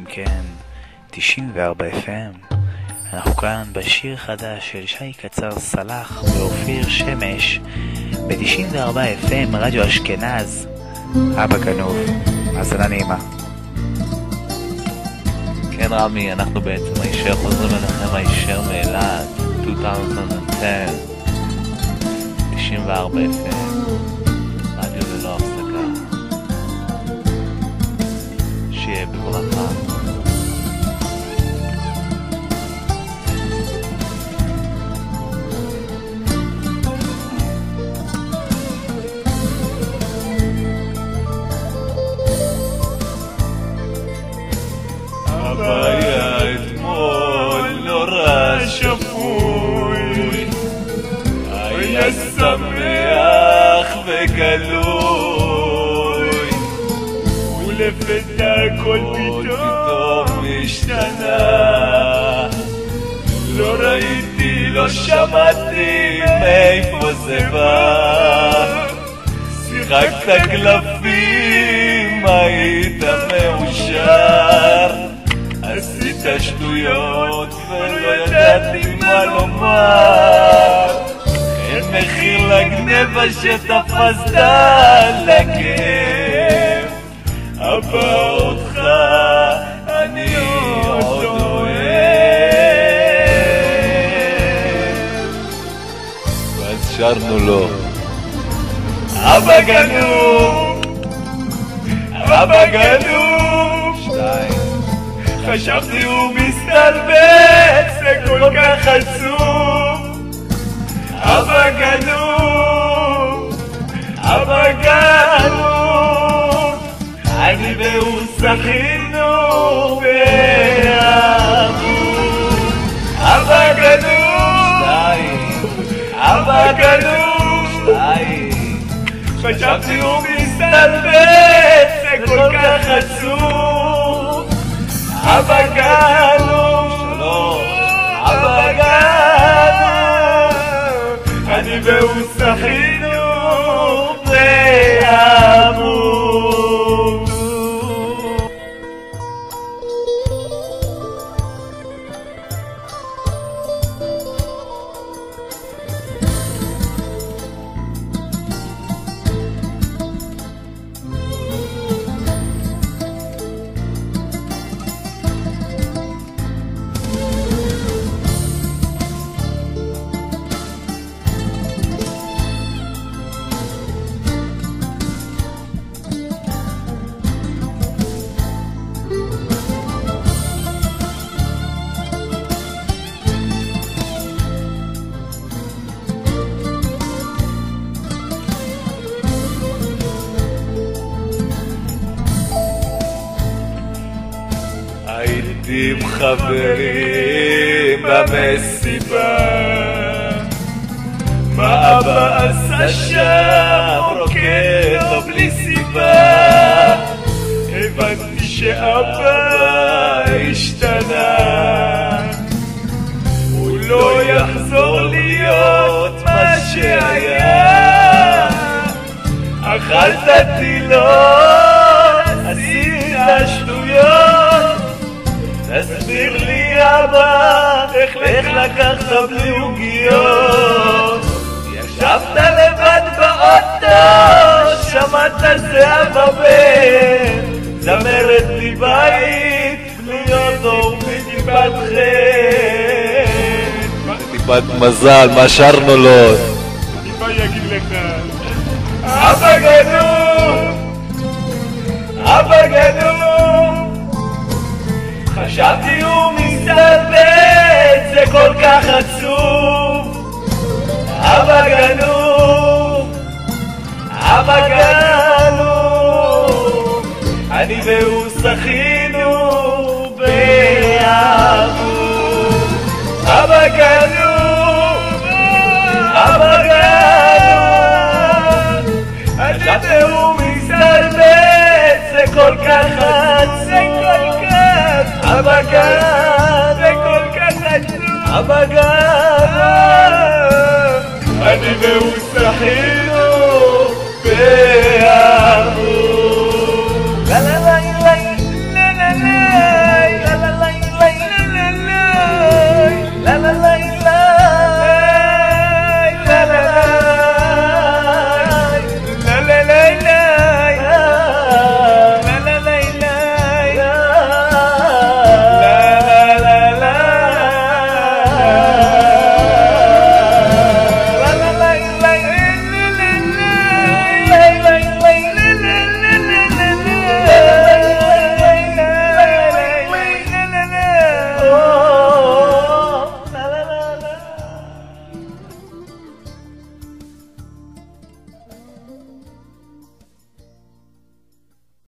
אם כן, 94 FM. אנחנו כאן בשיר חדש של שי קצר סלח ואופיר שמש ב-94 FM, רדיו אשכנז. אבא גנוב, האזנה נעימה. כן רמי, אנחנו בעצם הישר חוזרים אליכם הישר מאילת, 2010, 94 FM, רדיו ללא הפסקה. שיהיה בברכה. היה אתמול נורא שפוי, היה שמח וגלוי, ולפתע הכל פתאום השתנה. לא ראיתי, לא שמעתי מאיפה זה בא. שיחקת קלפים, היית מאושר, עשית שטויות ולא ידעתי מה לומר. אין מחיר לגנבה שתפסת לכם, אבל אותך אני עוד אוהב. ואז שרנו לו אבא גנוב, אבא גנוב. חשבתי הוא מסתלבט, זה כל כך עצוב. אבא גנוב, אבא גנוב, אני והוא שחינו באהבות. אבא גנוב, אבא גנוב, חשבתי הוא מסתלבט, זה כל כך עצוב. אבא גנוב, אבא גנוב, אני והוא שחינו באהבות. הייתי עם חברים במסיבה, מה אבא עשה שם רוקד לו בלי סיבה. הבנתי שאבא השתנה, הוא לא יחזור להיות מה שהיה. אכלת תילות, עשית שטויות, תסביר לי אבא, איך לקחת בלי עוגיות. ישבת לבד באוטו, שמעת זהבה בן, זמרת לי בית, להיות אור וטיפת חן. טיפת מזל, מה שרנו לו? מה יגיד לך? אבא גנוב, אבא גנוב, חשבתי הוא מסתלבט, זה כל כך עצוב. אבא גנוב, אבא גנוב, אני והוא שחינו באהבות. אבא גנוב, אבא גנוב, אני והוא מסתלבט, זה כל כך עצוב. אבא גנוב, זה כל כך עצוב. אבא גנוב,